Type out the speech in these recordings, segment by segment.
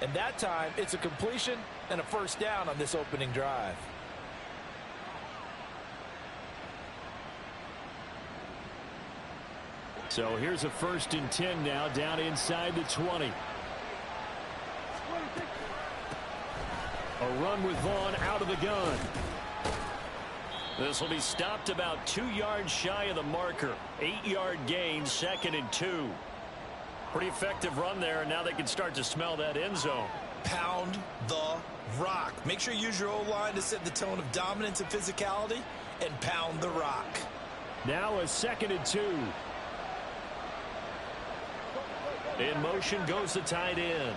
And that time, it's a completion and a first down on this opening drive. So here's a 1st and 10 now, down inside the 20. A run with Vaughn out of the gun. This will be stopped about 2 yards shy of the marker. 8-yard gain, 2nd and 2. Pretty effective run there, and now they can start to smell that end zone. Pound the rock. Make sure you use your O-line to set the tone of dominance and physicality, and pound the rock. Now a 2nd and 2. In motion goes the tight end.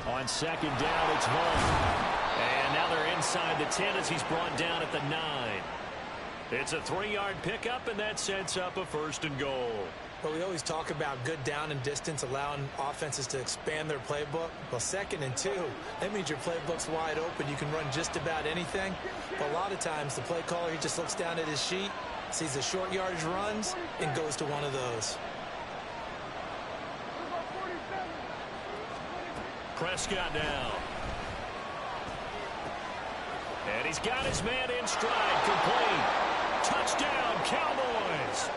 On 2nd down, it's Vaughn. And now they're inside the 10 as he's brought down at the 9. It's a 3-yard pickup, and that sets up a 1st and goal. Well, we always talk about good down and distance, allowing offenses to expand their playbook. Well, 2nd and 2, that means your playbook's wide open. You can run just about anything. But a lot of times, the play caller, he just looks down at his sheet, sees the short yardage runs, and goes to one of those. Prescott now. And he's got his man in stride, complete. Touchdown, Cowboys.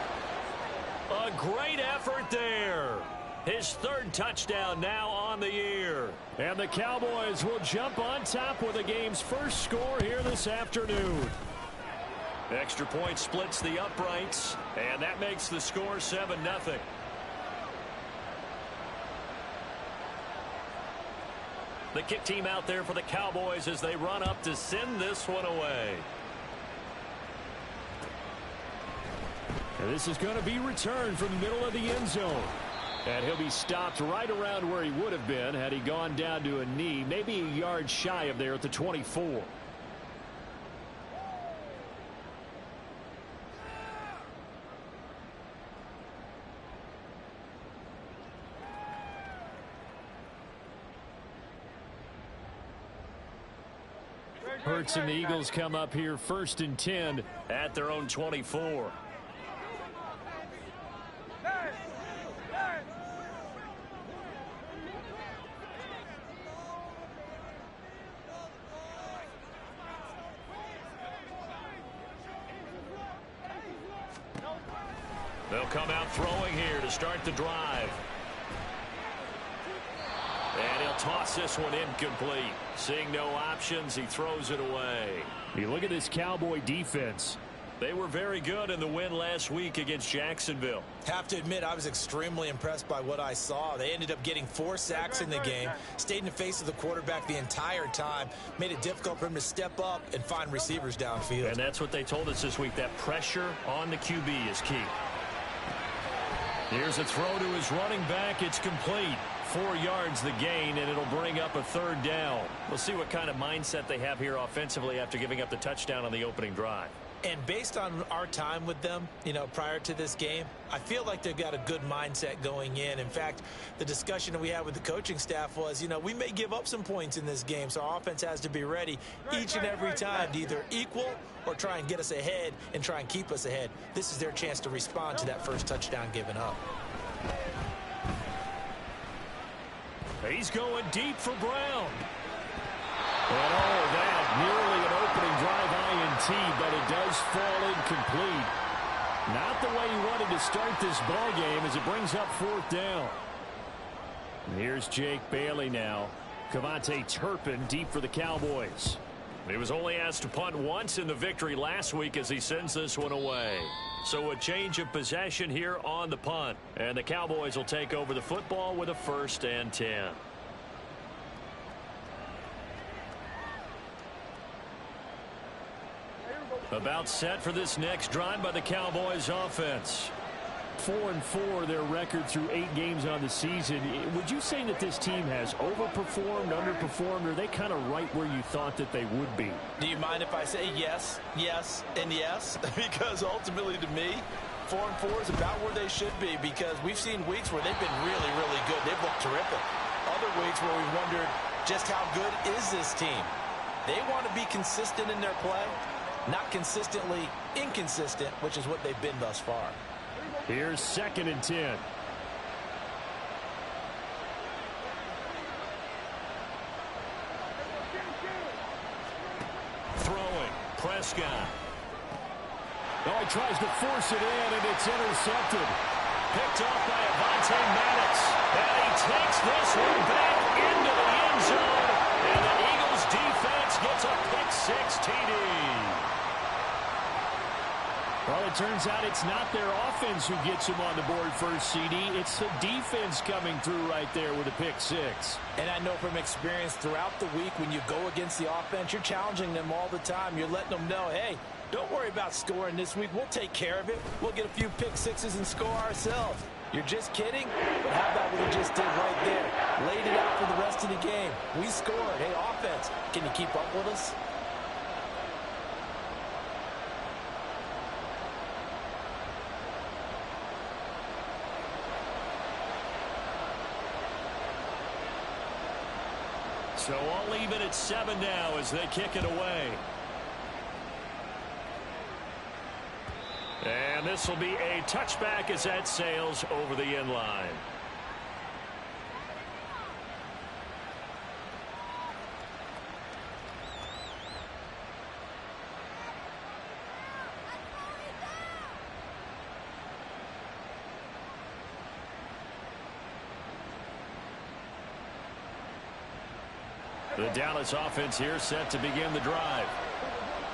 A great effort there. His 3rd touchdown now on the year. And the Cowboys will jump on top with the game's first score here this afternoon. Extra point splits the uprights, and that makes the score 7-0. The kick team out there for the Cowboys as they run up to send this one away. And this is going to be returned from the middle of the end zone. And he'll be stopped right around where he would have been had he gone down to a knee, maybe a yard shy of there at the 24. Hurts and the Eagles come up here 1st and 10 at their own 24. They'll come out throwing here to start the drive. And he'll toss this one incomplete. Seeing no options, he throws it away. You look at this Cowboy defense. They were very good in the win last week against Jacksonville. Have to admit, I was extremely impressed by what I saw. They ended up getting 4 sacks in the game, stayed in the face of the quarterback the entire time, made it difficult for him to step up and find receivers downfield. And that's what they told us this week, that pressure on the QB is key. Here's a throw to his running back. It's complete. 4 yards the gain, and it'll bring up a 3rd down. We'll see what kind of mindset they have here offensively after giving up the touchdown on the opening drive. And based on our time with them, prior to this game, I feel like they've got a good mindset going in. In fact, the discussion that we had with the coaching staff was, we may give up some points in this game, so our offense has to be ready each and every time to either equal or try and get us ahead and try and keep us ahead. This is their chance to respond to that first touchdown given up. He's going deep for Brown. And all that, nearly an opening drive INT, but it does fall incomplete. Not the way he wanted to start this ball game as it brings up 4th down. And here's Jake Bailey now. Cavante Turpin deep for the Cowboys. He was only asked to punt once in the victory last week as he sends this one away. So a change of possession here on the punt. And the Cowboys will take over the football with a 1st and 10. About set for this next drive by the Cowboys offense. 4-4 their record through 8 games on the season. Would you say that this team has overperformed, underperformed, or are they kind of right where you thought that they would be? Do you mind if I say yes, yes, and yes? Because ultimately to me, 4-4 is about where they should be, because we've seen weeks where they've been really, really good. They've looked terrific. Other weeks where we wondered just how good is this team. They want to be consistent in their play. not consistently inconsistent, which is what they've been thus far. Here's 2nd and 10. Throwing, Prescott. Oh, he tries to force it in, and it's intercepted. Picked off by Avonte Maddox. And he takes this one back into the end zone. And the Eagles defense gets a pick-6 TD. Well, it turns out it's not their offense who gets him on the board first, CD. It's the defense coming through right there with a pick-6. And I know from experience throughout the week, when you go against the offense, you're challenging them all the time. You're letting them know, hey, don't worry about scoring this week. We'll take care of it. We'll get a few pick-6s and score ourselves. You're just kidding? But how about what he just did right there? Laid it out for the rest of the game. We scored. Hey, offense, can you keep up with us? So all even at 7 now as they kick it away. And this will be a touchback as that sails over the end line. The Dallas offense here set to begin the drive.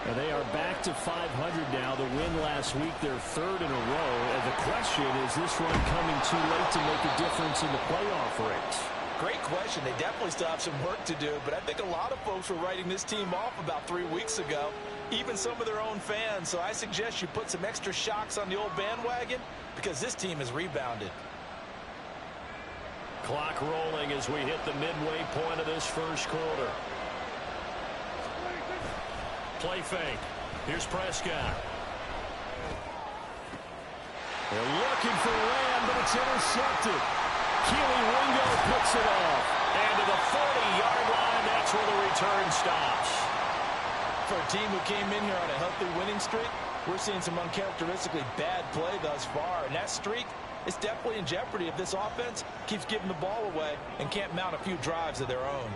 And they are back to 500 now. The win last week, their 3rd in a row. And the question, is this run coming too late to make a difference in the playoff race? Great question. They definitely still have some work to do, but I think a lot of folks were writing this team off about 3 weeks ago, even some of their own fans. So I suggest you put some extra shocks on the old bandwagon because this team has rebounded. Clock rolling as we hit the midway point of this first quarter. Play fake. Here's Prescott. They're looking for Lamb, but it's intercepted. Keely Ringo picks it off. And to the 40-yard line, that's where the return stops. For a team who came in here on a healthy winning streak, we're seeing some uncharacteristically bad play thus far. And that streak is definitely in jeopardy if this offense keeps giving the ball away and can't mount a few drives of their own.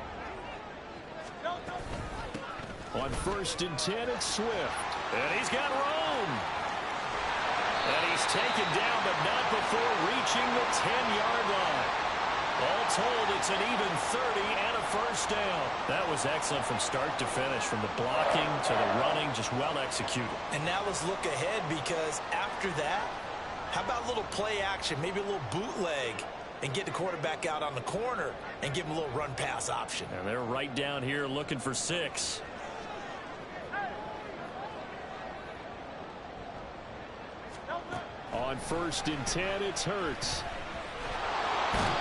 On 1st and 10, it's Swift. And he's got room. And he's taken down, but not before reaching the 10-yard line. All told, it's an even 30 and a first down. That was excellent from start to finish, from the blocking to the running, just well executed. And now let's look ahead, because after that, how about a little play action, maybe a little bootleg, and get the quarterback out on the corner and give him a little run-pass option. And they're right down here looking for 6. On 1st and 10, it's Hurts.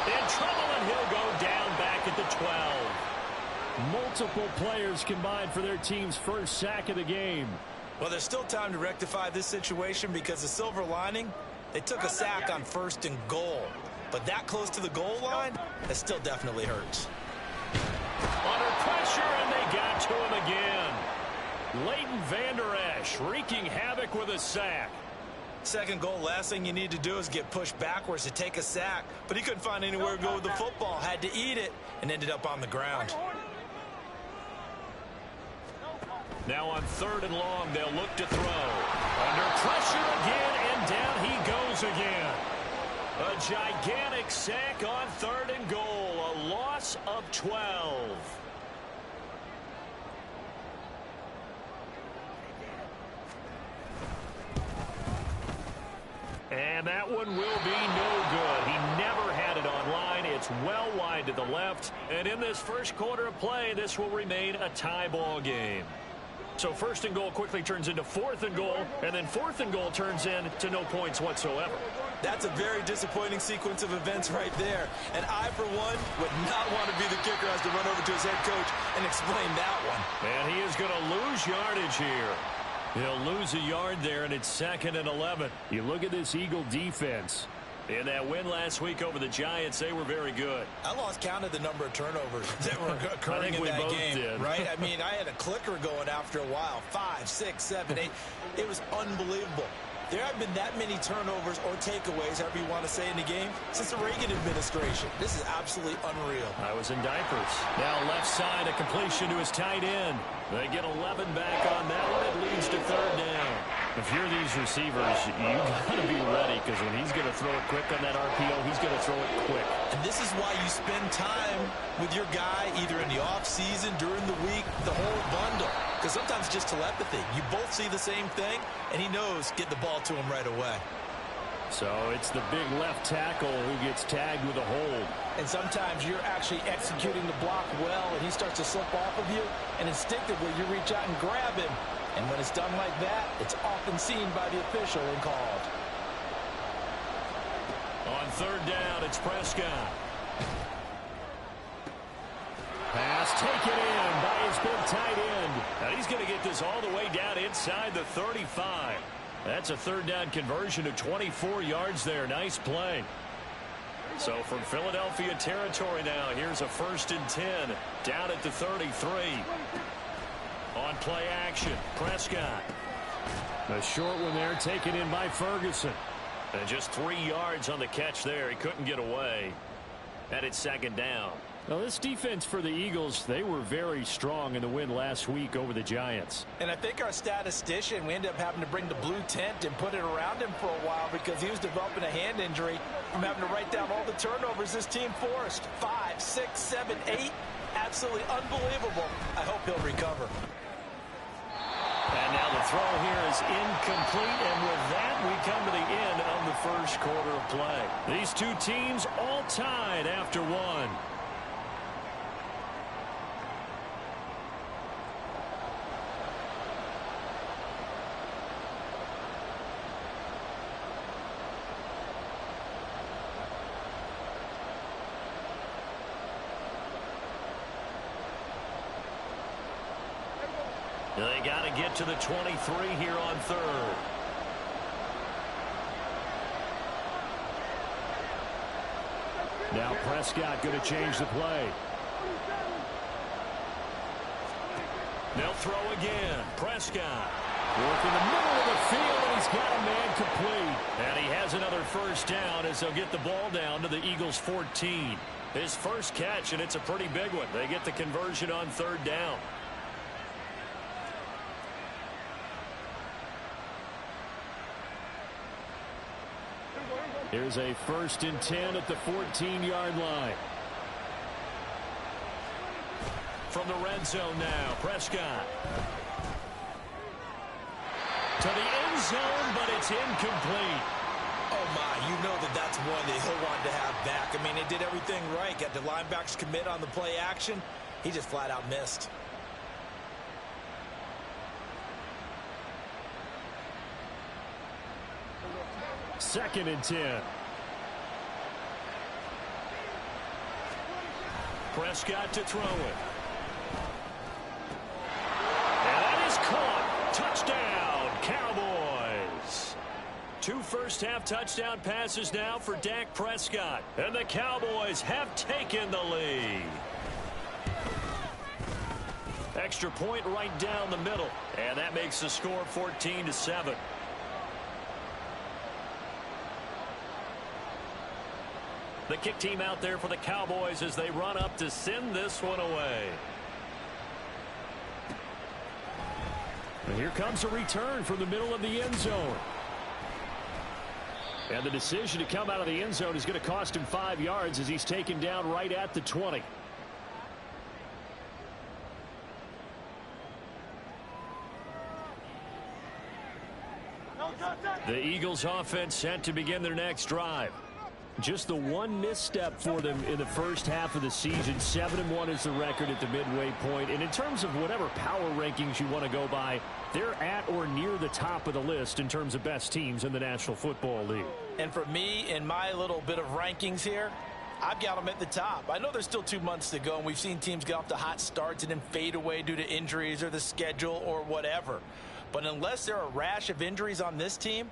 In trouble, and he'll go down back at the 12. Multiple players combined for their team's first sack of the game. Well, there's still time to rectify this situation, because the silver lining, they took a sack on 1st and goal. But that close to the goal line, that still definitely hurts. Under pressure, and they got to him again. Leighton Vander Esch wreaking havoc with a sack. 2nd goal, last thing you need to do is get pushed backwards to take a sack. But he couldn't find anywhere to go with the football, had to eat it, and ended up on the ground. Now on 3rd and long, they'll look to throw. Under pressure again, and down he goes again. A gigantic sack on 3rd and goal, a loss of 12. And that one will be no good. He never had it on line. It's well wide to the left. And in this first quarter of play, this will remain a tie ball game. So 1st and goal quickly turns into 4th and goal, and then 4th and goal turns into no points whatsoever. That's a very disappointing sequence of events right there. And I, for one, would not want to be the kicker who has to run over to his head coach and explain that one. And he is going to lose yardage here. He'll lose a yard there, and it's 2nd and 11. You look at this Eagle defense. In that win last week over the Giants, they were very good. I lost count of the number of turnovers that were occurring in that game. Did. Right? I mean, I had a clicker going after a while. 5, 6, 7, 8. It was unbelievable. There haven't been that many turnovers or takeaways, however you want to say, in the game since the Reagan administration. This is absolutely unreal. I was in diapers. Now left side, a completion to his tight end. They get 11 back on that one. It leads to third down. If you're these receivers, you got to be ready, because when he's going to throw it quick on that RPO, he's going to throw it quick. And this is why you spend time with your guy either in the offseason, during the week, the whole bundle. Because sometimes just telepathy. You both see the same thing, and he knows get the ball to him right away. So it's the big left tackle who gets tagged with a hold. And sometimes you're actually executing the block well, and he starts to slip off of you, and instinctively you reach out and grab him. And when it's done like that, it's often seen by the official and called. On third down, it's Prescott. Pass taken in by his big tight end. And he's going to get this all the way down inside the 35. That's a third down conversion of 24 yards there. Nice play. So from Philadelphia territory now, here's a 1st and 10 down at the 33. On play action, Prescott. A short one there taken in by Ferguson. And just 3 yards on the catch there. He couldn't get away. And it's 2nd down. Now this defense for the Eagles, they were very strong in the win last week over the Giants. And I think our statistician, we ended up having to bring the blue tent and put it around him for a while because he was developing a hand injury from having to write down all the turnovers this team forced. 5, 6, 7, 8. Absolutely unbelievable. I hope he'll recover. And now the throw here is incomplete, and with that we come to the end of the first quarter of play. These two teams all tied after one. They got to get to the 23 here on third. Now Prescott going to change the play. They'll throw again. Prescott working the middle of the field, and he's got a man complete. And he has another first down as they'll get the ball down to the Eagles' 14. His first catch, and it's a pretty big one. They get the conversion on third down. Here's a 1st and 10 at the 14-yard line. From the red zone now, Prescott. To the end zone, but it's incomplete. Oh, my, you know that's one that he'll want to have back. I mean, they did everything right. Got the linebackers commit on the play action. He just flat out missed. 2nd and 10. Prescott to throw it. And that is caught. Touchdown, Cowboys. 2 first-half touchdown passes now for Dak Prescott. And the Cowboys have taken the lead. Extra point right down the middle. And that makes the score 14-7. The kick team out there for the Cowboys as they run up to send this one away. And here comes a return from the middle of the end zone. And the decision to come out of the end zone is going to cost him 5 yards as he's taken down right at the 20. The Eagles offense set to begin their next drive. Just the one misstep for them in the first half of the season. 7-1 is the record at the midway point. And in terms of whatever power rankings you want to go by, they're at or near the top of the list in terms of best teams in the National Football League. And for me, in my little bit of rankings here, I've got them at the top. I know there's still 2 months to go, and we've seen teams get off to hot starts and then fade away due to injuries or the schedule or whatever. But unless there are a rash of injuries on this team,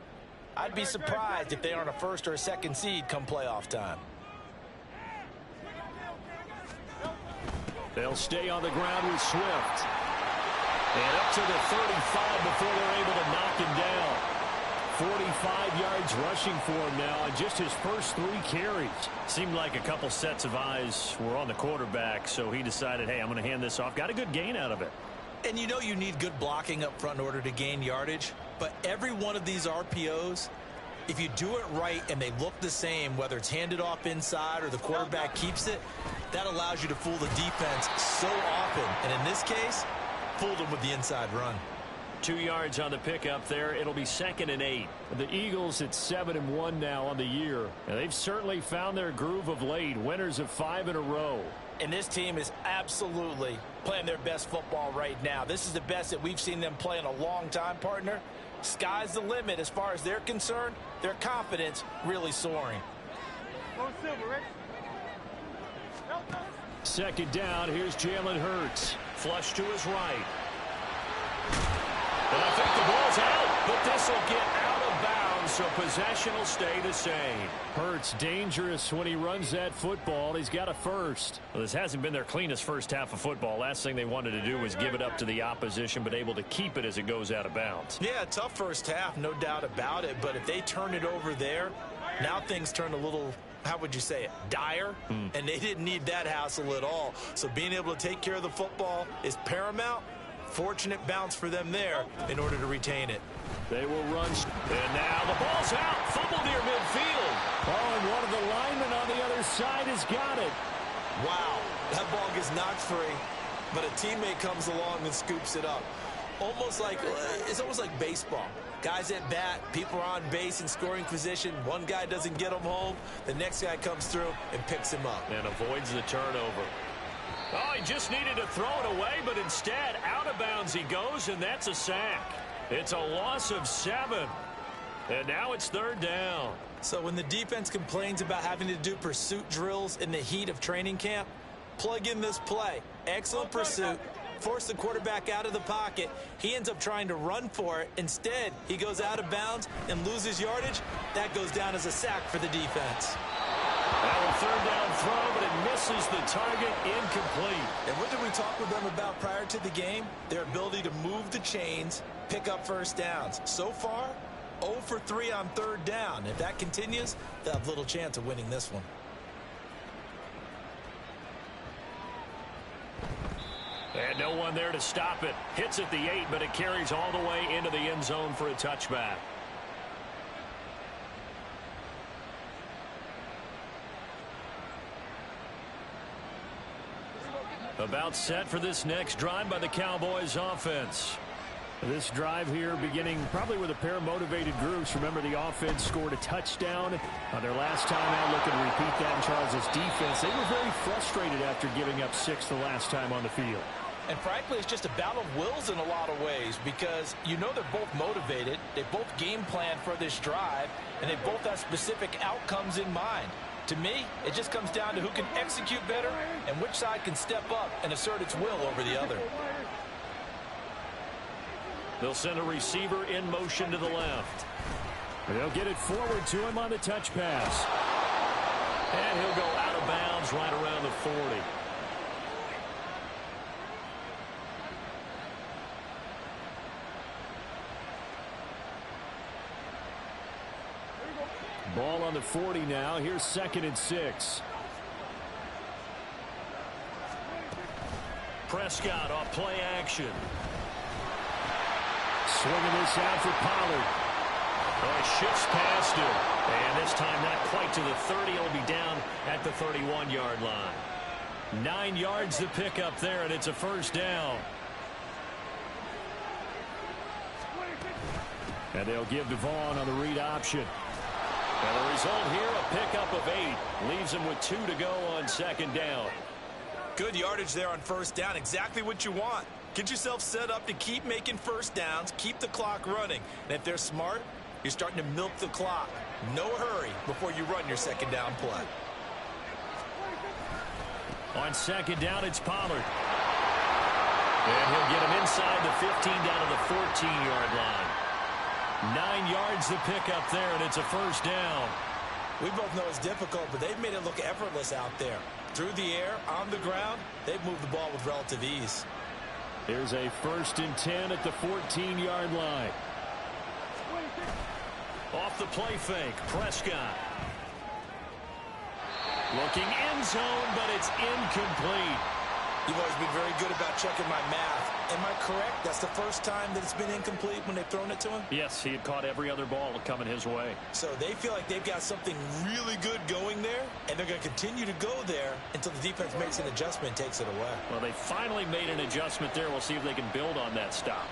I'd be surprised if they aren't a first or a second seed come playoff time. They'll stay on the ground with Swift. And up to the 35 before they're able to knock him down. 45 yards rushing for him now on just his first 3 carries. Seemed like a couple sets of eyes were on the quarterback, so he decided, hey, I'm going to hand this off. Got a good gain out of it. And you know you need good blocking up front in order to gain yardage, but every one of these RPOs, if you do it right and they look the same, whether it's handed off inside or the quarterback keeps it, that allows you to fool the defense so often. And in this case, fooled them with the inside run. 2 yards on the pickup there. It'll be 2nd and 8. The Eagles at 7-1 now on the year. And they've certainly found their groove of late. Winners of 5 in a row. And this team is absolutely playing their best football right now. This is the best that we've seen them play in a long time, partner. Sky's the limit as far as they're concerned. Their confidence really soaring. 2nd down. Here's Jalen Hurts. Flush to his right. And I think the ball's out, but this will get out of bounds, so possession will stay the same. Hurts dangerous when he runs that football. He's got a first. Well, this hasn't been their cleanest first half of football. Last thing they wanted to do was give it up to the opposition, but able to keep it as it goes out of bounds. Yeah, tough first half, no doubt about it, but if they turn it over there, now things turn a little, how would you say it, dire, and they didn't need that hassle at all. So being able to take care of the football is paramount. Fortunate bounce for them there in order to retain it. They will run. And now the ball's out. Fumble near midfield. Oh, and one of the linemen on the other side has got it. Wow, that ball gets knocked free, but a teammate comes along and scoops it up. It's almost like baseball. Guys at bat, people are on base in scoring position. One guy doesn't get him home. The next guy comes through and picks him up. And avoids the turnover. Oh, he just needed to throw it away, but instead, out of bounds he goes, and that's a sack. It's a loss of 7. And now it's 3rd down. So when the defense complains about having to do pursuit drills in the heat of training camp, plug in this play. Excellent pursuit. Force the quarterback out of the pocket. He ends up trying to run for it. Instead, he goes out of bounds and loses yardage. That goes down as a sack for the defense. Now a 3rd down throw, but it misses the target, incomplete. And what did we talk with them about prior to the game? Their ability to move the chains, pick up first downs. So far, 0 for 3 on 3rd down. If that continues, they'll have little chance of winning this one. And no one there to stop it. Hits at the 8, but it carries all the way into the end zone for a touchback. About set for this next drive by the Cowboys offense. This drive here beginning probably with a pair of motivated groups. Remember, the offense scored a touchdown on their last time out. Looking to repeat that in Charles' defense. They were very frustrated after giving up 6 the last time on the field. And frankly, it's just a battle of wills in a lot of ways because you know they're both motivated. They both game plan for this drive, and they both have specific outcomes in mind. To me, it just comes down to who can execute better and which side can step up and assert its will over the other. They'll send a receiver in motion to the left. They'll get it forward to him on the touch pass. And he'll go out of bounds right around the 40. Ball on the 40 now. Here's 2nd and 6. Prescott off play action. Swinging this out for Pollard. Oh, he shifts past him. And this time not quite to the 30. He'll be down at the 31-yard line. 9 yards to pick up there, and it's a 1st down. And they'll give Devon on the read option. And the result here, a pickup of 8. Leaves him with 2 to go on 2nd down. Good yardage there on 1st down. Exactly what you want. Get yourself set up to keep making first downs, keep the clock running. And if they're smart, you're starting to milk the clock. No hurry before you run your 2nd down play. On 2nd down, it's Pollard. And he'll get him inside the 15 down to the 14-yard line. 9 yards to pick up there, and it's a first down. We both know it's difficult, but they've made it look effortless out there. Through the air, on the ground, they've moved the ball with relative ease. Here's a 1st and 10 at the 14-yard line. Off the play fake, Prescott. Looking end zone, but it's incomplete. You've always been very good about checking my math. Am I correct? That's the first time that it's been incomplete when they've thrown it to him? Yes, he had caught every other ball coming his way. So they feel like they've got something really good going there, and they're going to continue to go there until the defense makes an adjustment and takes it away. Well, they finally made an adjustment there. We'll see if they can build on that stop.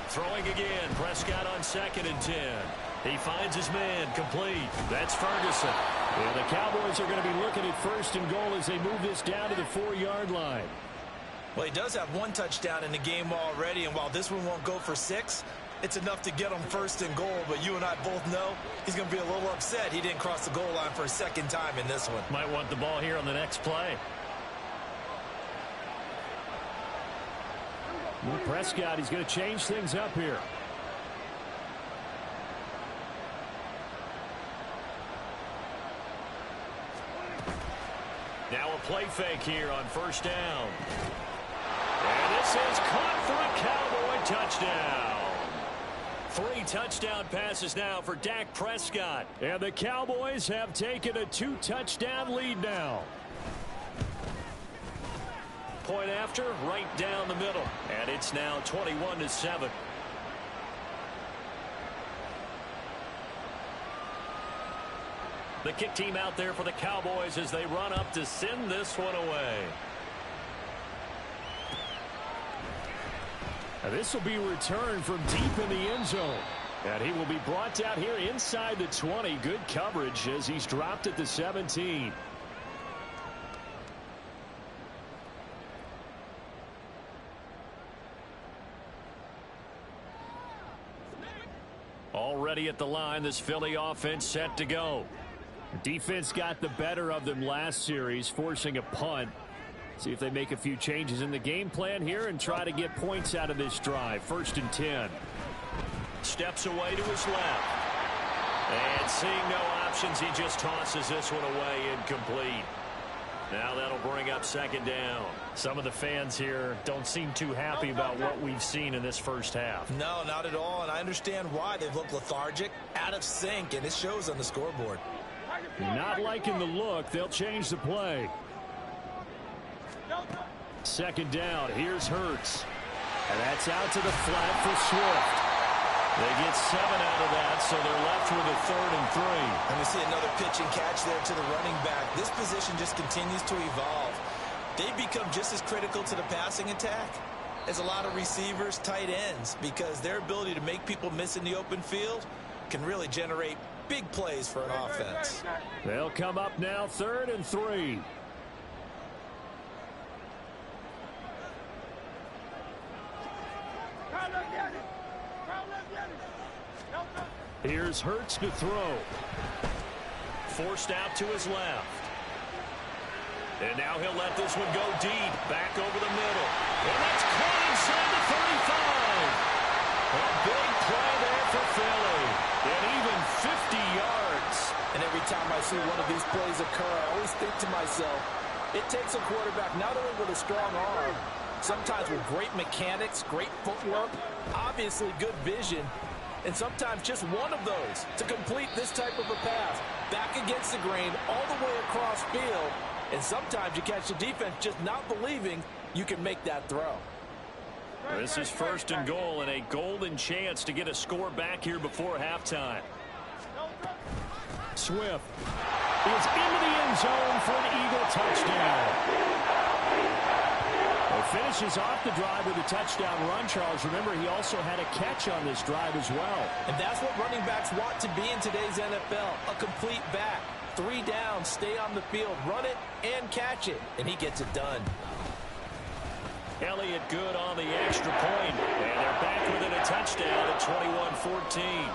Throwing again, Prescott on 2nd and 10. He finds his man, complete. That's Ferguson. And the Cowboys are going to be looking at 1st and goal as they move this down to the 4-yard line. Well, he does have 1 touchdown in the game already, and while this one won't go for 6, it's enough to get him 1st and goal. But you and I both know he's going to be a little upset he didn't cross the goal line for a 2nd time in this one. Might want the ball here on the next play. Well, Prescott, he's going to change things up here. Now a play fake here on 1st down. And this is caught for a Cowboy touchdown. 3 touchdown passes now for Dak Prescott. And the Cowboys have taken a 2-touchdown lead now. Point after, right down the middle. And it's now 21-7. The kick team out there for the Cowboys as they run up to send this one away. And this will be returned from deep in the end zone. And he will be brought down here inside the 20. Good coverage as he's dropped at the 17. Already at the line, this Philly offense set to go. Defense got the better of them last series, forcing a punt. See if they make a few changes in the game plan here and try to get points out of this drive. 1st and 10. Steps away to his left. And seeing no options, he just tosses this one away, incomplete. Now that'll bring up 2nd down. Some of the fans here don't seem too happy about what we've seen in this first half. No, not at all, and I understand why. They've looked lethargic, out of sync, and it shows on the scoreboard. Not liking the look. They'll change the play. 2nd down. Here's Hurts. And that's out to the flat for Swift. They get 7 out of that, so they're left with a 3rd and 3. And we see another pitch and catch there to the running back. This position just continues to evolve. They become just as critical to the passing attack as a lot of receivers, tight ends, because their ability to make people miss in the open field can really generate big plays for an offense. They'll come up now 3rd and 3. Here's Hurts to throw. Forced out to his left. And now he'll let this one go deep. Back over the middle. And that's caught inside the 35. A big play there for Philly. And even 50 yards. And every time I see one of these plays occur, I always think to myself, it takes a quarterback not only with a strong arm, sometimes with great mechanics, great footwork, obviously good vision, and sometimes just one of those to complete this type of a pass. Back against the grain, all the way across field, and sometimes you catch the defense just not believing you can make that throw. This is 1st and goal and a golden chance to get a score back here before halftime. Swift is into the end zone for an Eagle touchdown. He finishes off the drive with a touchdown run, Charles. Remember, he also had a catch on this drive as well. And that's what running backs want to be in today's NFL, a complete back. 3 downs, stay on the field, run it, and catch it. And he gets it done. Elliott good on the extra point. And they're back within a touchdown at 21-14.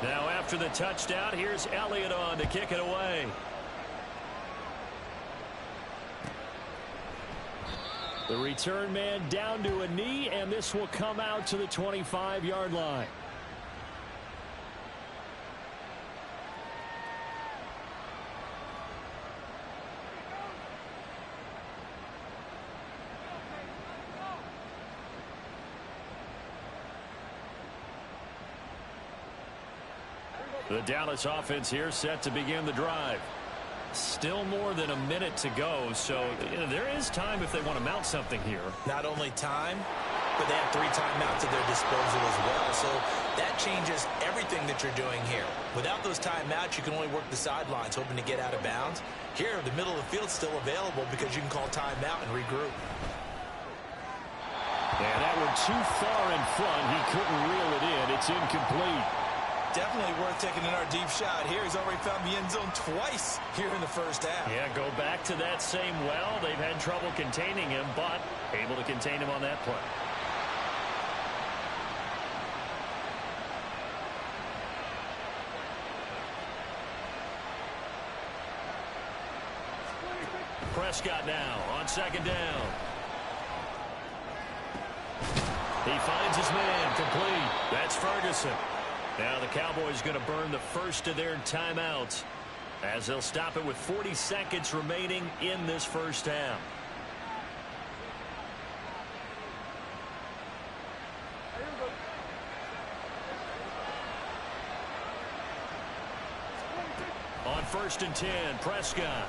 Now after the touchdown, here's Elliott on to kick it away. The return man down to a knee, and this will come out to the 25-yard line. The Dallas offense here set to begin the drive. Still more than a minute to go, so there is time if they want to mount something here. Not only time, but they have 3 timeouts at their disposal as well, so that changes everything that you're doing here. Without those timeouts, you can only work the sidelines, hoping to get out of bounds. Here, the middle of the field's still available because you can call timeout and regroup. And that one too far in front. He couldn't reel it in. It's incomplete. Definitely worth taking another deep shot here. He's already found the end zone twice here in the first half. Yeah, go back to that same well. They've had trouble containing him, but able to contain him on that play. Prescott now on second down. He finds his man complete. That's Ferguson. Now the Cowboys going to burn the first of their timeouts as they'll stop it with 40 seconds remaining in this first half. On 1st and 10, Prescott.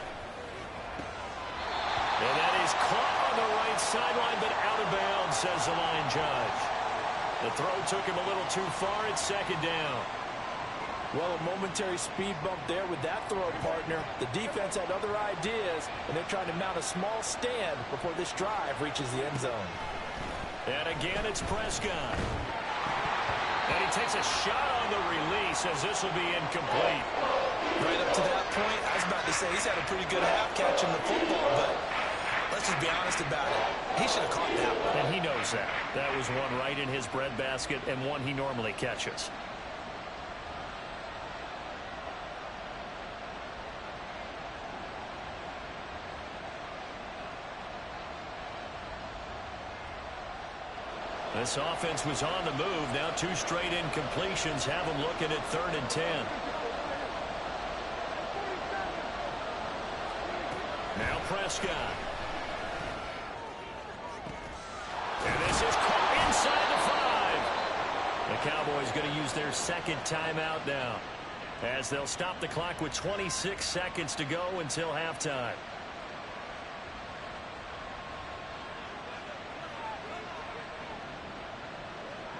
And that is caught on the right sideline, but out of bounds, says the line judge. The throw took him a little too far. It's second down. Well, a momentary speed bump there with that throw, partner. The defense had other ideas, and they're trying to mount a small stand before this drive reaches the end zone. And again, it's Prescott. And he takes a shot on the release as this will be incomplete. Right up to that point, I was about to say he's had a pretty good half catching the football, but let's just be honest about it. He should have caught that one. And he knows that. That was one right in his breadbasket and one he normally catches. This offense was on the move. Now 2 straight incompletions have them looking at 3rd and 10. Now Prescott. And this is caught inside the 5. The Cowboys going to use their second timeout now as they'll stop the clock with 26 seconds to go until halftime.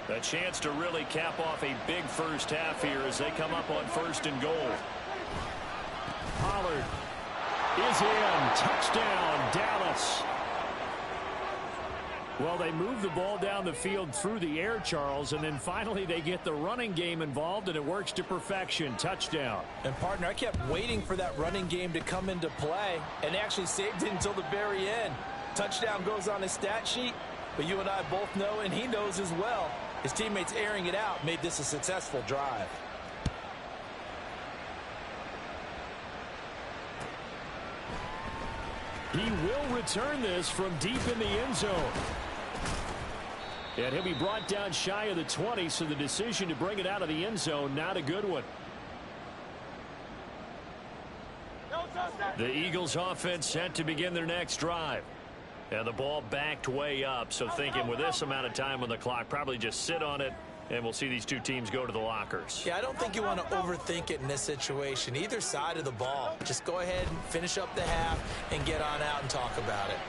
A chance to really cap off a big first half here as they come up on 1st and goal. Pollard is in. Touchdown, Dallas. Well, they move the ball down the field through the air, Charles, and then finally they get the running game involved, and it works to perfection. Touchdown. And, partner, I kept waiting for that running game to come into play and actually saved it until the very end. Touchdown goes on his stat sheet, but you and I both know, and he knows as well, his teammates airing it out made this a successful drive. He will return this from deep in the end zone. And he'll be brought down shy of the 20, so the decision to bring it out of the end zone, not a good one. The Eagles offense set to begin their next drive. And the ball backed way up, so thinking with this amount of time on the clock, probably just sit on it, and we'll see these two teams go to the lockers. Yeah, I don't think you want to overthink it in this situation. Either side of the ball. Just go ahead and finish up the half and get on out and talk about it.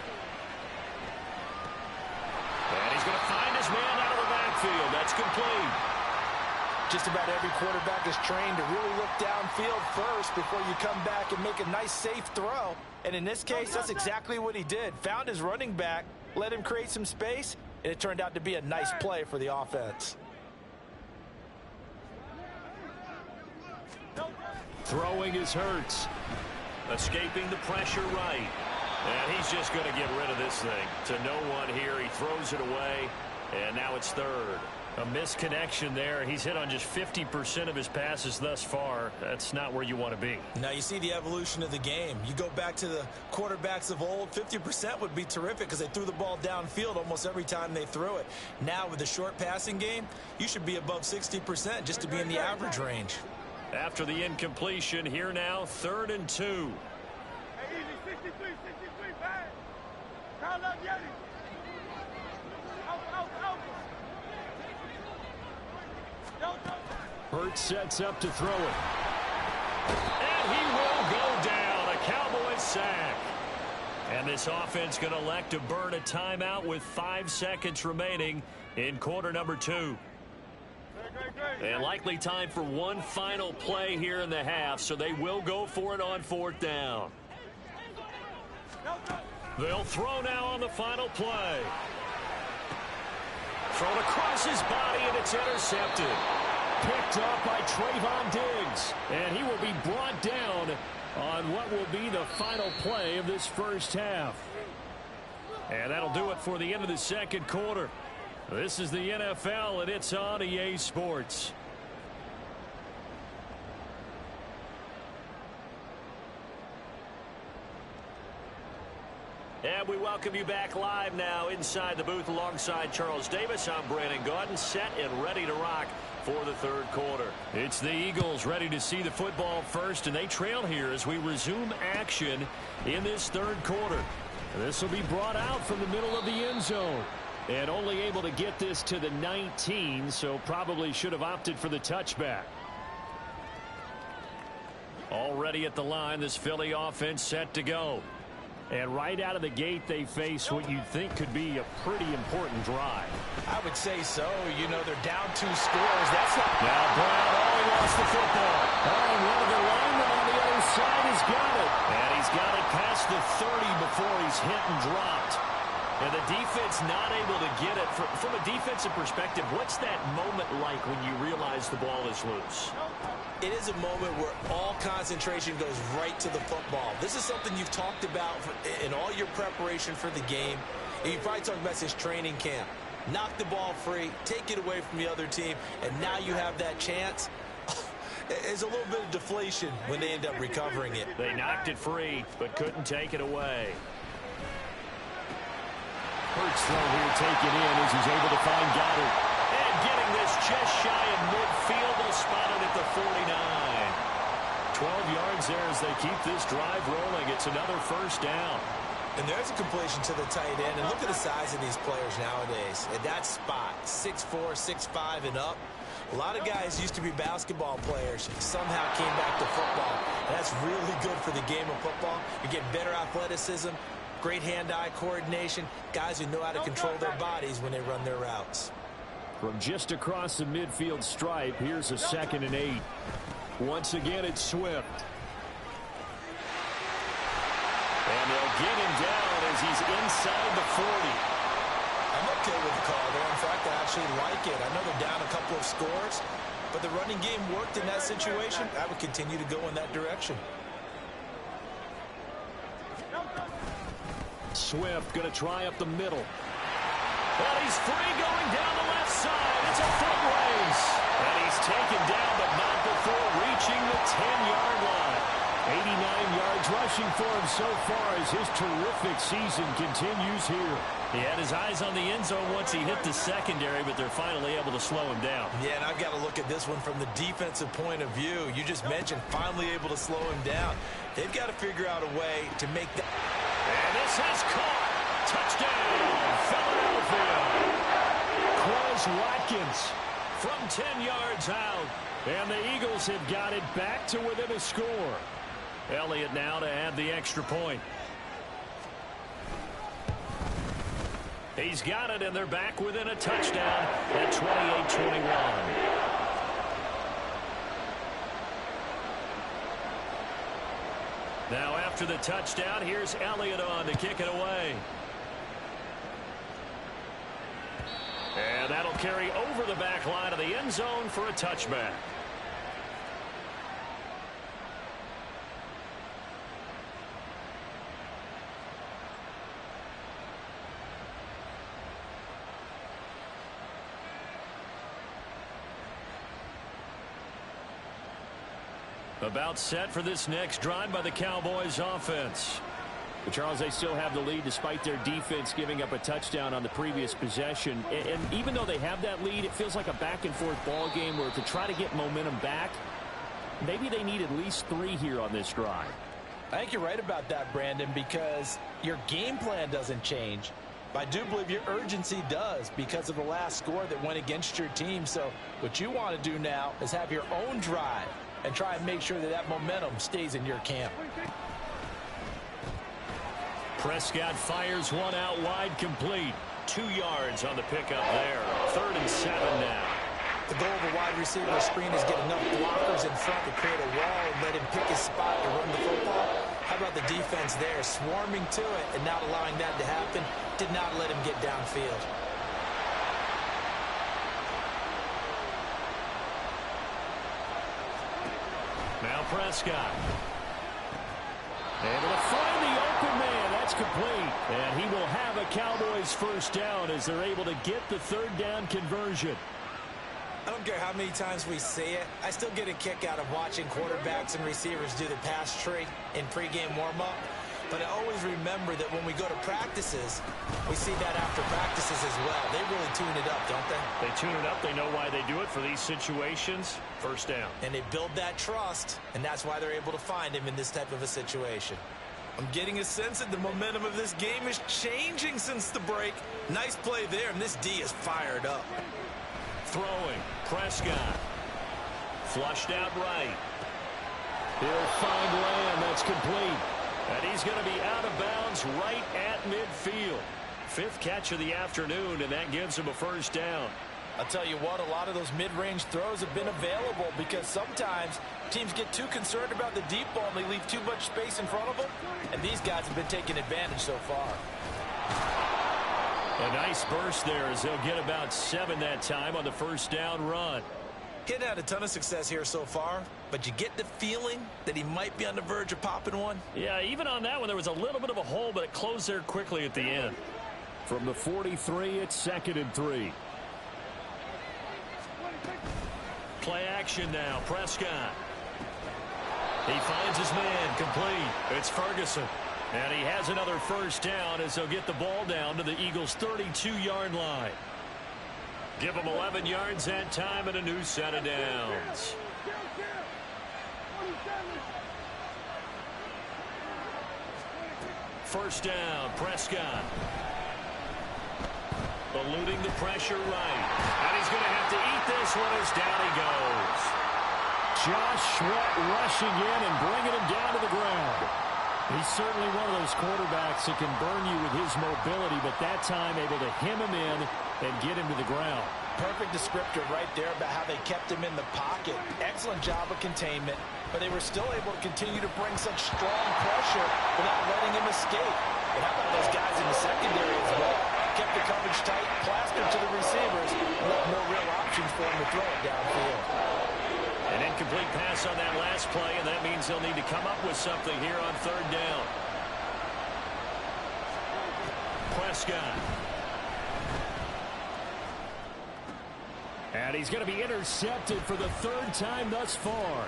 And he's going to find his man out of the backfield. That's complete. Just about every quarterback is trained to really look downfield first before you come back and make a nice, safe throw. And in this case, that's exactly what he did. Found his running back, let him create some space, and it turned out to be a nice play for the offense. Throwing is Hurts. Escaping the pressure right. And he's just going to get rid of this thing. To no one here. He throws it away. And now it's 3rd. A misconnection there. He's hit on just 50% of his passes thus far. That's not where you want to be. Now you see the evolution of the game. You go back to the quarterbacks of old, 50% would be terrific because they threw the ball downfield almost every time they threw it. Now with the short passing game, you should be above 60% just to be in the average range. After the incompletion, here now, 3rd and 2. Hey, easy, 63, bang. Call up Yeti. Hurts sets up to throw it. And he will go down. A Cowboys sack. And this offense going to elect to burn a timeout with 5 seconds remaining in quarter number 2. And likely time for one final play here in the half, so they will go for it on 4th down. They'll throw now on the final play. Thrown across his body, and it's intercepted. Picked up by Trayvon Diggs. And he will be brought down on what will be the final play of this first half. And that'll do it for the end of the second quarter. This is the NFL, and it's on EA Sports. And we welcome you back live now inside the booth alongside Charles Davis. I'm Brandon Gaudin, set and ready to rock for the third quarter. It's the Eagles ready to see the football first, and they trail here as we resume action in this third quarter. This will be brought out from the middle of the end zone. And only able to get this to the 19, so probably should have opted for the touchback. Already at the line, this Philly offense set to go. And right out of the gate, they face what you'd think could be a pretty important drive. I would say so. You know, they're down 2 scores. That's not... Now Brown, he lost the football. Oh, and one of the linemen on the other side has got it. And he's got it past the 30 before he's hit and dropped. And the defense not able to get it. From a defensive perspective, what's that moment like when you realize the ball is loose? It is a moment where all concentration goes right to the football. This is something you've talked about in all your preparation for the game. And you probably talked about since training camp. Knock the ball free, take it away from the other team, and now you have that chance. There's a little bit of deflation when they end up recovering it. They knocked it free, but couldn't take it away. Hurts throw here taken in as he's able to find Goddard. And getting this just shy of midfield, they'll spot it at the 49. 12 yards there as they keep this drive rolling. It's another first down. And there's a completion to the tight end. And look at the size of these players nowadays. At that spot, 6'4", 6'5", and up. A lot of guys used to be basketball players, somehow came back to football. And that's really good for the game of football. You get better athleticism, great hand-eye coordination, guys who know how to control their bodies when they run their routes. From just across the midfield stripe, here's a 2nd and 8. Once again, it's Swift. And they'll get him down as he's inside the 40. I'm okay with the call there. In fact, I actually like it. I know they're down a couple of scores, but the running game worked in that situation. I would continue to go in that direction. Swift going to try up the middle. And he's free going down the left side. It's a foot race. And he's taken down, but not before reaching the 10-yard line. 89 yards rushing for him so far as his terrific season continues here. He had his eyes on the end zone once he hit the secondary, but they're finally able to slow him down. Yeah, and I've got to look at this one from the defensive point of view. You just mentioned finally able to slow him down. They've got to figure out a way to make that. And this has caught. Touchdown, Philadelphia. Quez Watkins from 10 yards out. And the Eagles have got it back to within a score. Elliott now to add the extra point. He's got it, and they're back within a touchdown at 28-21. Now after the touchdown, here's Elliott on to kick it away. And that'll carry over the back line of the end zone for a touchback. About set for this next drive by the Cowboys offense. But Charles, they still have the lead despite their defense giving up a touchdown on the previous possession. And even though they have that lead, it feels like a back-and-forth ball game where to try to get momentum back, maybe they need at least 3 here on this drive. I think you're right about that, Brandon, because your game plan doesn't change. But I do believe your urgency does because of the last score that went against your team. So what you want to do now is have your own drive and try and make sure that that momentum stays in your camp. Prescott fires one out wide, complete. 2 yards on the pickup there. 3rd and 7 now. The goal of a wide receiver screen is get enough blockers in front to create a wall and let him pick his spot to run the football. How about the defense there, swarming to it and not allowing that to happen? Did not let him get downfield. Now Prescott. Able to find the open man. That's complete. And he will have a Cowboys first down as they're able to get the 3rd down conversion. I don't care how many times we see it. I still get a kick out of watching quarterbacks and receivers do the pass tree in pregame warm-up. But I always remember that when we go to practices, we see that after practices as well. They really tune it up, don't they? They tune it up. They know why they do it for these situations. First down. And they build that trust, and that's why they're able to find him in this type of a situation. I'm getting a sense that the momentum of this game is changing since the break. Nice play there, and this D is fired up. Throwing. Prescott. Flushed out right. He'll find Lamb. That's complete. And he's going to be out of bounds right at midfield. 5th catch of the afternoon, and that gives him a first down. I'll tell you what, a lot of those mid-range throws have been available because sometimes teams get too concerned about the deep ball and they leave too much space in front of them. And these guys have been taking advantage so far. A nice burst there as they'll get about 7 that time on the first down run. Kid had a ton of success here so far, but you get the feeling that he might be on the verge of popping one. Yeah, even on that one, there was a little bit of a hole, but it closed there quickly at the end. From the 43, it's 2nd and 3. Play action now. Prescott. He finds his man. Complete. It's Ferguson. And he has another first down as they'll get the ball down to the Eagles' 32-yard line. Give them 11 yards that time and a new set of downs. First down, Prescott. Eluding the pressure right. And he's going to have to eat this one as down he goes. Josh Sweat rushing in and bringing him down to the ground. He's certainly one of those quarterbacks that can burn you with his mobility, but that time able to hem him in and get him to the ground. Perfect descriptor right there about how they kept him in the pocket. Excellent job of containment, but they were still able to continue to bring such strong pressure without letting him escape. And how about those guys in the secondary as well? Kept the coverage tight, plastered to the receivers, and left no real options for him to throw it downfield. An incomplete pass on that last play, and that means they'll need to come up with something here on 3rd down. Prescott. And he's going to be intercepted for the 3rd time thus far.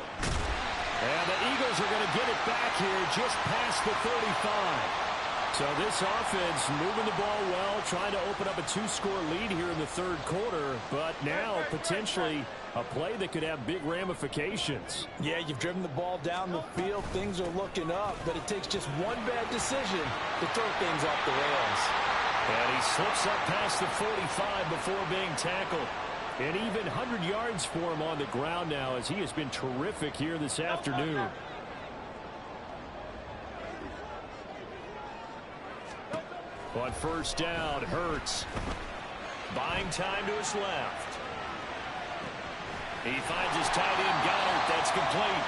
And the Eagles are going to get it back here just past the 35. So this offense moving the ball well, trying to open up a 2-score lead here in the 3rd quarter, but now potentially a play that could have big ramifications. Yeah, you've driven the ball down the field. Things are looking up, but it takes just one bad decision to throw things off the rails. And he slips up past the 45 before being tackled. An even 100 yards for him on the ground now as he has been terrific here this afternoon. On first down, Hurts. Buying time to his left. He finds his tight end, Goddard. That's complete.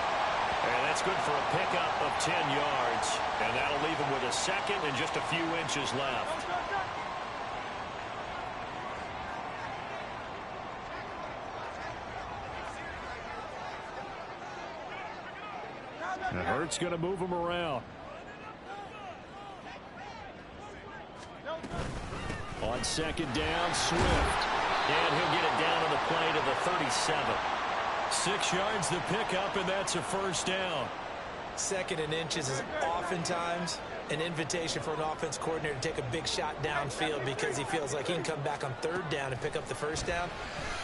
And that's good for a pickup of 10 yards. And that'll leave him with a 2nd and just a few inches left. And Hurts going to move him around. On 2nd down, Swift. And he'll get it down on the play to the 37. 6 yards to pick up, and that's a first down. 2nd and inches is oftentimes an invitation for an offense coordinator to take a big shot downfield because he feels like he can come back on 3rd down and pick up the first down.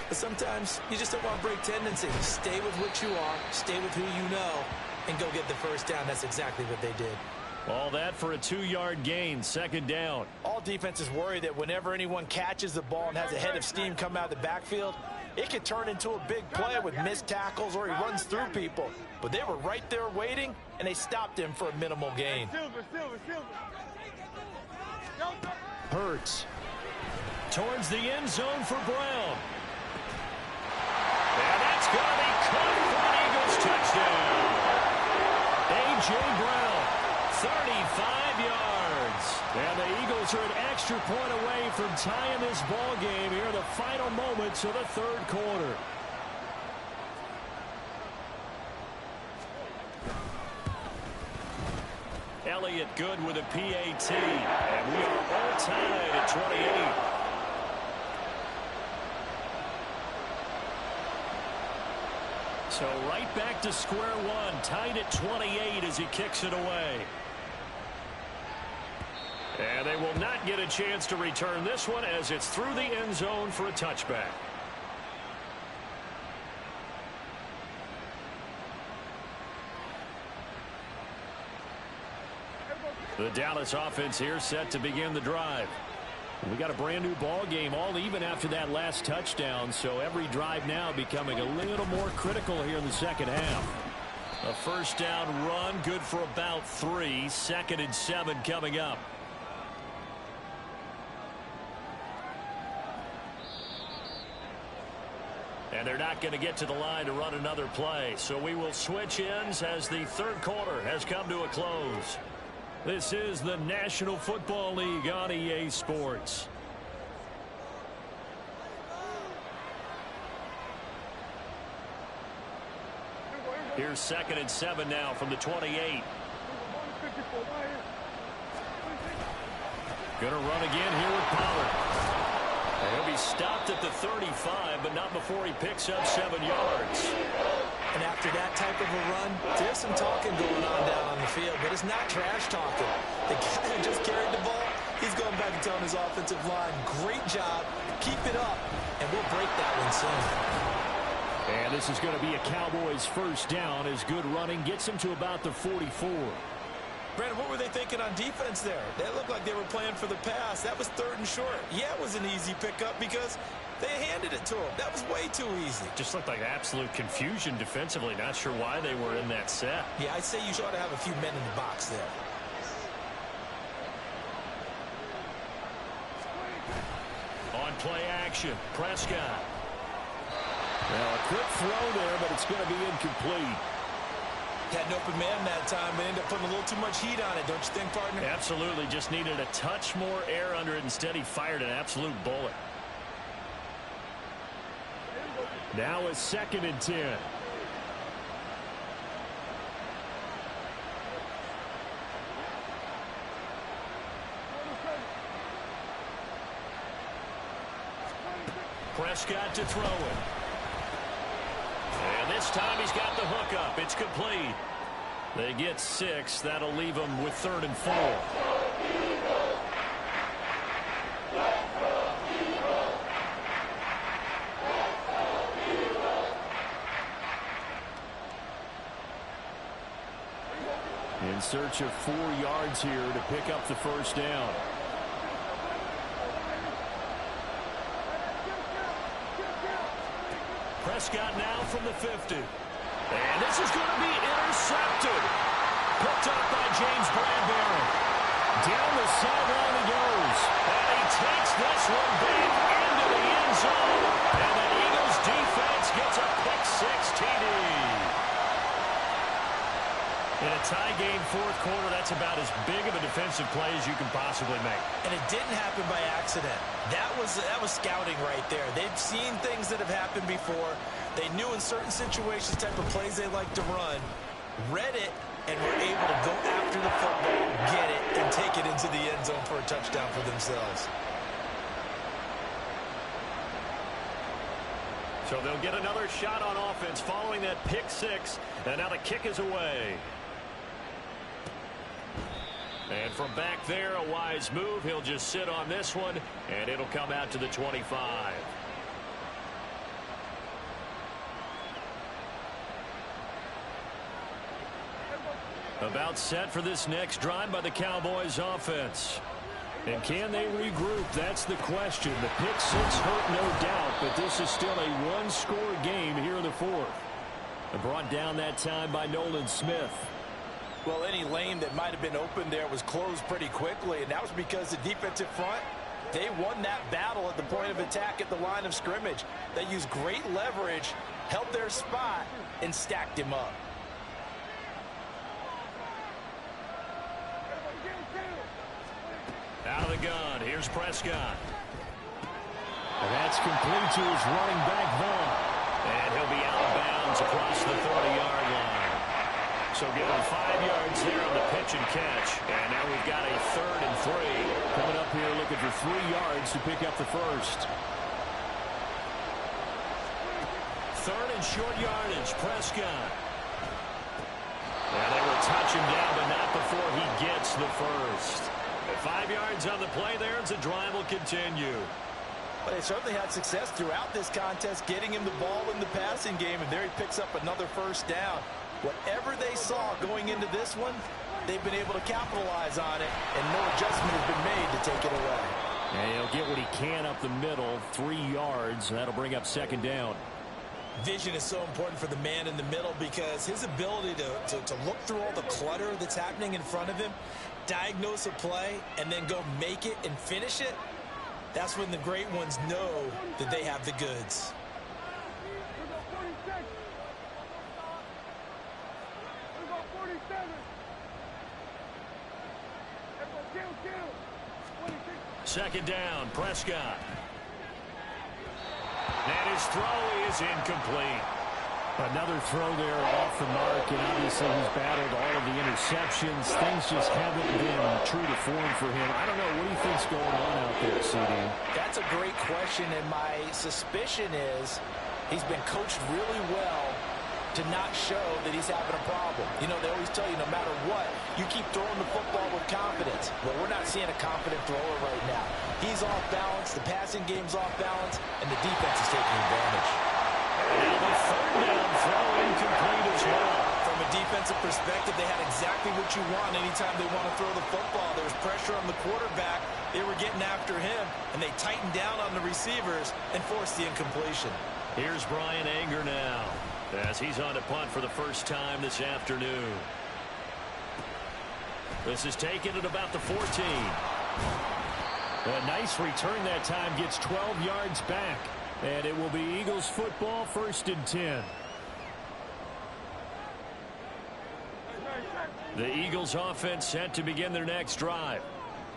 But sometimes you just don't want to break tendency. Stay with what you are, stay with who you know, and go get the first down. That's exactly what they did. All that for a 2-yard gain, 2nd down. All defenses worry that whenever anyone catches the ball and has a head of steam come out of the backfield, it could turn into a big play with missed tackles or he runs through people. But they were right there waiting, and they stopped him for a minimal gain. Hurts towards the end zone for Brown. And that's going to be caught for an Eagles touchdown. A.J. Brown, 35 yards. And the Eagles are an extra point away from tying this ball game here in the final moments of the 3rd quarter. Elliott good with a PAT. And we are all tied at 28. So right back to square one, tied at 28 as he kicks it away. And they will not get a chance to return this one as it's through the end zone for a touchback. The Dallas offense here set to begin the drive. We got a brand new ball game, all even after that last touchdown, so every drive now becoming a little more critical here in the 2nd half. A first down run, good for about 3. 2nd and 7 coming up. And they're not going to get to the line to run another play, so we will switch ends as the 3rd quarter has come to a close. This is the National Football League on EA Sports. Here's 2nd and 7 now from the 28. Going to run again here with Pollard. And he'll be stopped at the 35, but not before he picks up 7 yards. And after that type of a run, there's some talking going on down on the field, but it's not trash talking. The guy who just carried the ball, he's going back and telling his offensive line, great job, keep it up, and we'll break that one soon. And this is going to be a Cowboys first down as good running gets him to about the 44. Brandon, what were they thinking on defense there? They looked like they were playing for the pass. That was 3rd and short. Yeah, it was an easy pickup because they handed it to him. That was way too easy. Just looked like absolute confusion defensively. Not sure why they were in that set. Yeah, I'd say you ought to have a few men in the box there. On play action, Prescott. Well, a quick throw there, but it's going to be incomplete. Had an open man that time, but ended up putting a little too much heat on it, don't you think, partner? Absolutely. Just needed a touch more air under it. Instead, he fired an absolute bullet. Now it's 2nd and 10. Prescott to throw it. And this time he's got the hook up. It's complete. They get 6. That'll leave them with 3rd and 4. In search of 4 yards here to pick up the first down. Prescott now from the 50. And this is going to be intercepted. Picked up by James Bradbury. Down the sideline he goes. And he takes this one back into the end zone. And the Eagles defense gets a pick-6 TD. In a tie game 4th quarter, that's about as big of a defensive play as you can possibly make. And it didn't happen by accident. That was scouting right there. They've seen things that have happened before. They knew in certain situations type of plays they like to run, read it, and were able to go after the football, get it, and take it into the end zone for a touchdown for themselves. So they'll get another shot on offense following that pick six. And now the kick is away. And from back there, a wise move. He'll just sit on this one, and it'll come out to the 25. About set for this next drive by the Cowboys offense. And can they regroup? That's the question. The pick six hurt, no doubt, but this is still a one-score game here in the fourth. And brought down that time by Nolan Smith. Well, any lane that might have been open there was closed pretty quickly, and that was because the defensive front, they won that battle at the point of attack at the line of scrimmage. They used great leverage, held their spot, and stacked him up. Out of the gun, here's Prescott. And that's complete to his running back, Vaughn. And he'll be out of bounds across the 30-yard line. So give him 5 yards there on the pitch and catch. And now we've got a 3rd and 3. Coming up here looking for 3 yards to pick up the first. 3rd and short yardage, Prescott. And they will touch him down, but not before he gets the first. 5 yards on the play there as the drive will continue. Well, they certainly had success throughout this contest getting him the ball in the passing game, and there he picks up another first down. Whatever they saw going into this one, they've been able to capitalize on it, and no adjustment has been made to take it away. And he'll get what he can up the middle, 3 yards, and that'll bring up 2nd down. Vision is so important for the man in the middle because his ability to look through all the clutter that's happening in front of him, diagnose a play, and then go make it and finish it, that's when the great ones know that they have the goods. Second down, Prescott. And his throw is incomplete. Another throw there off the mark, and obviously he's battled all of the interceptions. Things just haven't been true to form for him. I don't know. What do you think's going on out there, CD? That's a great question, and my suspicion is he's been coached really well to not show that he's having a problem. You know, they always tell you no matter what, you keep throwing the football with confidence. Well, we're not seeing a confident thrower right now. He's off balance, the passing game's off balance, and the defense is taking advantage. And the 3rd down throw incomplete as well. From a defensive perspective, they had exactly what you want anytime they want to throw the football. There was pressure on the quarterback. They were getting after him, and they tightened down on the receivers and forced the incompletion. Here's Brian Anger now, as he's on to punt for the first time this afternoon. This is taken at about the 14. A nice return that time, gets 12 yards back. And it will be Eagles football, 1st and 10. The Eagles offense set to begin their next drive.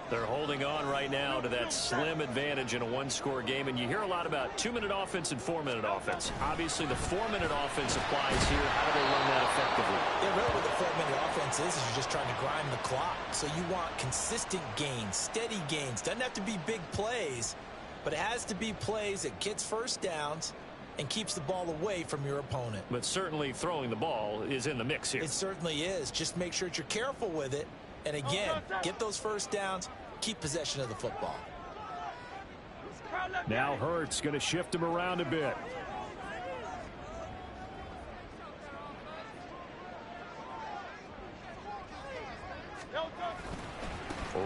They're holding on right now to that slim advantage in a one-score game. And you hear a lot about 2-minute offense and 4-minute offense. Obviously, the 4-minute offense applies here. How do they run that effectively? Yeah, really what the 4-minute offense is you're just trying to grind the clock. So you want consistent gains, steady gains. Doesn't have to be big plays, but it has to be plays that gets first downs and keeps the ball away from your opponent. But certainly throwing the ball is in the mix here. It certainly is. Just make sure that you're careful with it. And again, get those first downs, keep possession of the football. Now Hurts going to shift him around a bit.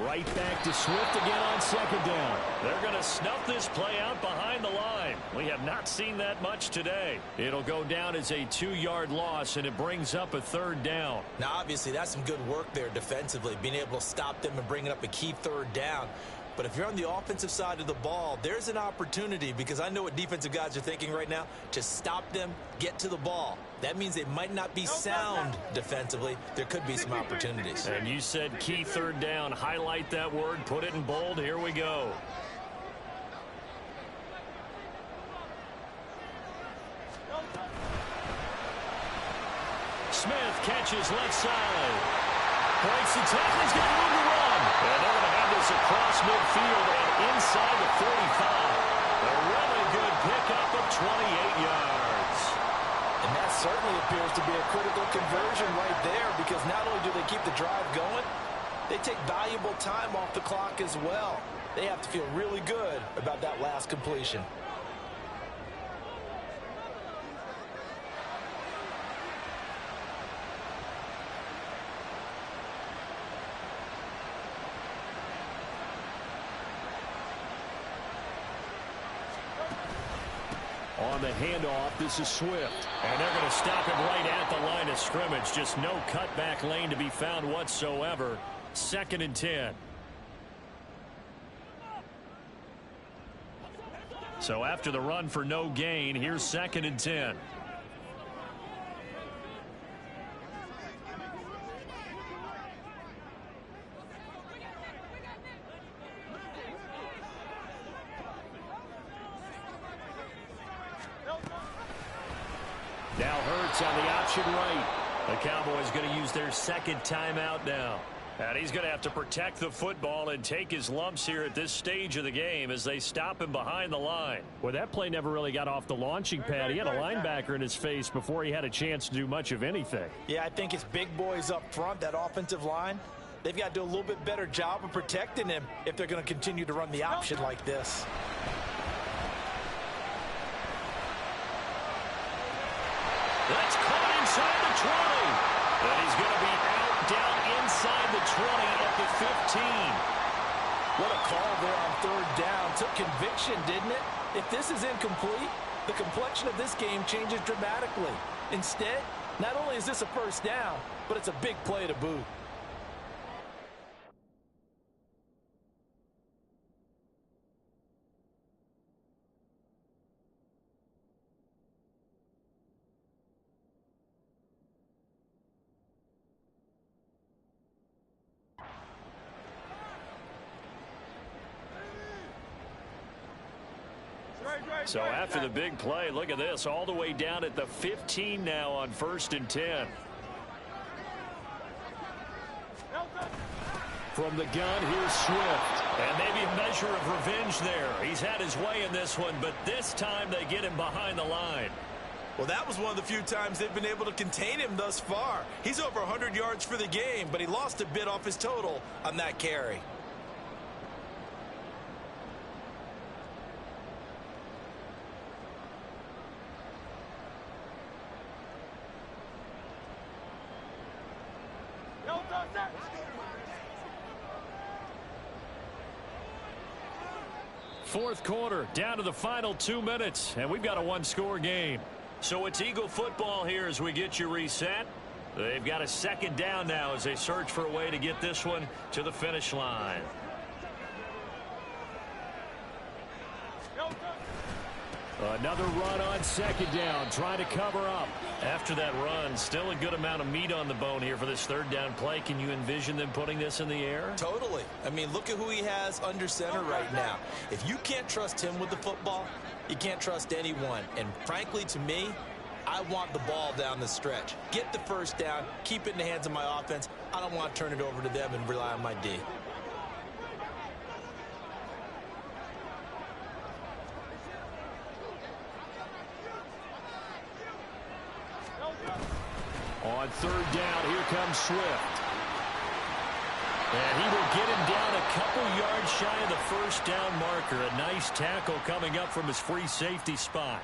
Right back to Swift again on 2nd down. They're going to snuff this play out behind the line. We have not seen that much today. It'll go down as a 2-yard loss, and it brings up a 3rd down. Now, obviously, that's some good work there defensively, being able to stop them and bringing up a key 3rd down. But if you're on the offensive side of the ball, there's an opportunity, because I know what defensive guys are thinking right now, to stop them, get to the ball. That means they might not be sound defensively. There could be some opportunities. And you said key 3rd down. Highlight that word. Put it in bold. Here we go. Smith catches left side. Breaks the tackle. He's got room to run. And they're going to have this across midfield and inside the 45. A really good pickup of 28 yards. And that certainly appears to be a critical conversion right there, because not only do they keep the drive going, they take valuable time off the clock as well. They have to feel really good about that last completion. On the handoff, this is Swift. And they're going to stop him right at the line of scrimmage. Just no cutback lane to be found whatsoever. 2nd and 10. So after the run for no gain, here's 2nd and 10. Now Hurts on the option right. The Cowboys going to use their 2nd timeout now. And he's going to have to protect the football and take his lumps here at this stage of the game as they stop him behind the line. Well, that play never really got off the launching pad. He had a linebacker in his face before he had a chance to do much of anything. Yeah, I think it's big boys up front, that offensive line. They've got to do a little bit better job of protecting him if they're going to continue to run the option like this. That's caught inside the 20. And he's going to be out down inside the 20 at the 15. What a call there on 3rd down. Took conviction, didn't it? If this is incomplete, the complexion of this game changes dramatically. Instead, not only is this a 1st down, but it's a big play to boot. So after the big play, look at this, all the way down at the 15 now on 1st and 10. From the gun, here's Swift. And maybe a measure of revenge there. He's had his way in this one, but this time they get him behind the line. Well, that was one of the few times they've been able to contain him thus far. He's over 100 yards for the game, but he lost a bit off his total on that carry. Fourth quarter, down to the final 2 minutes, and we've got a 1-score game. So it's Eagle football here as we get you reset. They've got a 2nd down now as they search for a way to get this one to the finish line. Another run on 2nd down, trying to cover up. After that run, still a good amount of meat on the bone here for this 3rd down play. Can you envision them putting this in the air? Totally. I mean, look at who he has under center right now. If you can't trust him with the football, you can't trust anyone. And frankly, to me, I want the ball down the stretch. Get the 1st down, keep it in the hands of my offense. I don't want to turn it over to them and rely on my D. On 3rd down, here comes Swift. And he will get him down a couple yards shy of the 1st down marker. A nice tackle coming up from his free safety spot.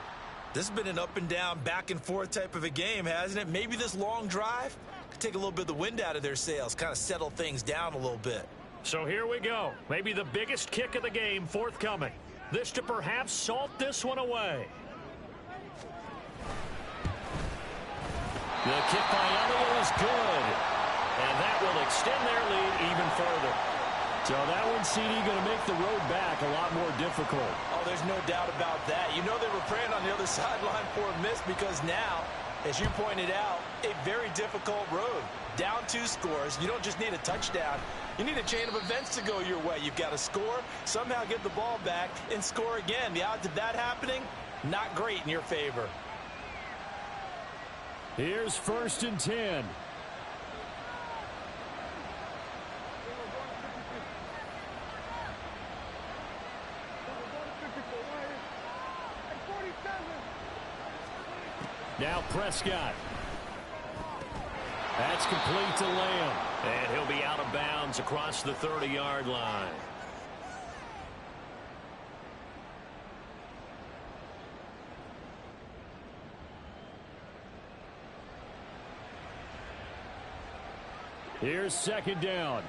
This has been an up and down, back and forth type of a game, hasn't it? Maybe this long drive could take a little bit of the wind out of their sails, kind of settle things down a little bit. So here we go. Maybe the biggest kick of the game forthcoming. This to perhaps salt this one away. The kick by Elliott is good. And that will extend their lead even further. So that one, CD, going to make the road back a lot more difficult. Oh, there's no doubt about that. You know they were praying on the other sideline for a miss, because now, as you pointed out, a very difficult road. Down 2 scores. You don't just need a touchdown. You need a chain of events to go your way. You've got to score, somehow get the ball back, and score again. The odds of that happening, not great in your favor. Here's 1st and 10. Now Prescott. That's complete to Lamb. And he'll be out of bounds across the 30-yard line. Here's second down.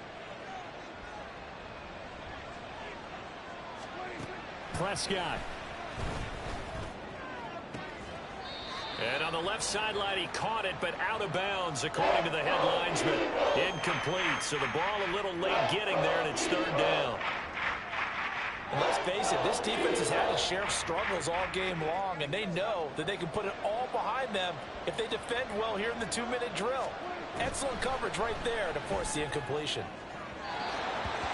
Prescott. And on the left sideline, he caught it, but out of bounds, according to the headlinesman. Incomplete, so the ball a little late getting there, and it's third down. And let's face it, this defense has had its share of struggles all game long, and they know that they can put it all behind them if they defend well here in the 2-minute drill. Excellent coverage right there to force the incompletion.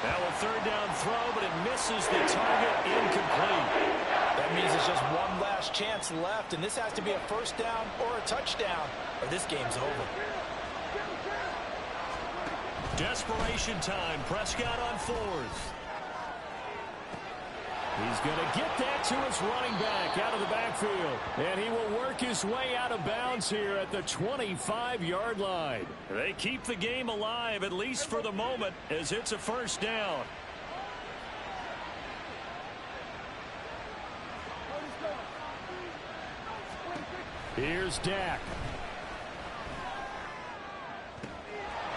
Now a third down throw, but it misses the target. Incomplete. That means it's just one last chance left, and this has to be a first down or a touchdown, or this game's over. Desperation time. Prescott on fourth. He's going to get that to his running back out of the backfield. And he will work his way out of bounds here at the 25-yard line. They keep the game alive, at least for the moment, as it's a first down. Here's Dak.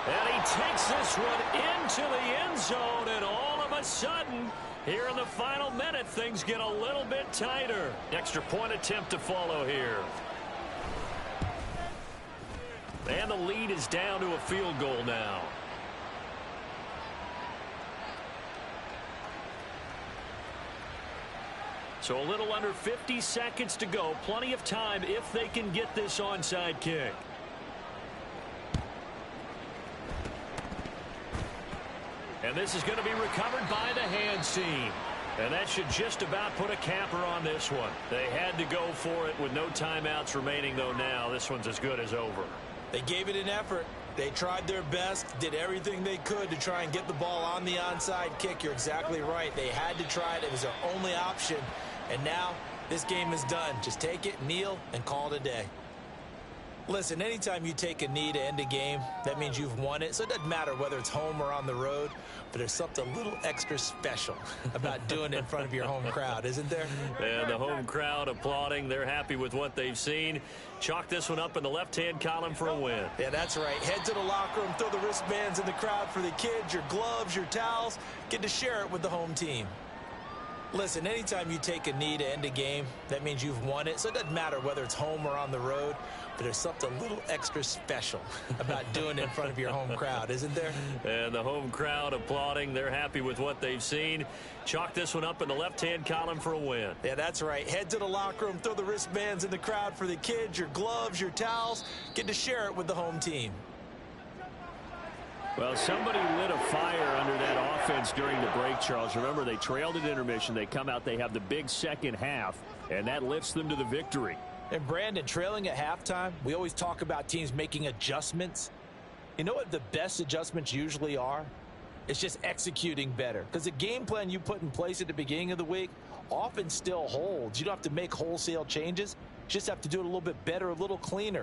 And he takes this one into the end zone, and all of a sudden, here in the final minute, things get a little bit tighter. Extra point attempt to follow here. And the lead is down to a field goal now. So a little under 50 seconds to go. Plenty of time if they can get this onside kick. And this is going to be recovered by the hands team. And that should just about put a capper on this one. They had to go for it with no timeouts remaining, though now this one's as good as over. They gave it an effort. They tried their best, did everything they could to try and get the ball on the onside kick. You're exactly right. They had to try it. It was their only option. And now this game is done. Just take it, kneel, and call it a day. Listen, anytime you take a knee to end a game, that means you've won it. So it doesn't matter whether it's home or on the road, but there's something a little extra special about doing it in front of your home crowd, isn't there? And the home crowd applauding. They're happy with what they've seen. Chalk this one up in the left-hand column for a win. Yeah, that's right. Head to the locker room, throw the wristbands in the crowd for the kids, your gloves, your towels. Get to share it with the home team. Listen, anytime you take a knee to end a game, that means you've won it. So it doesn't matter whether it's home or on the road, but there's something a little extra special about doing it in front of your home crowd, isn't there? And the home crowd applauding. They're happy with what they've seen. Chalk this one up in the left-hand column for a win. Yeah, that's right. Head to the locker room, throw the wristbands in the crowd for the kids, your gloves, your towels. Get to share it with the home team. Well, somebody lit a fire under that offense during the break, Charles. Remember, they trailed at intermission. They come out, they have the big second half, and that lifts them to the victory. And Brandon, trailing at halftime, we always talk about teams making adjustments. You know what the best adjustments usually are? It's just executing better. Because the game plan you put in place at the beginning of the week often still holds. You don't have to make wholesale changes. You just have to do it a little bit better, a little cleaner.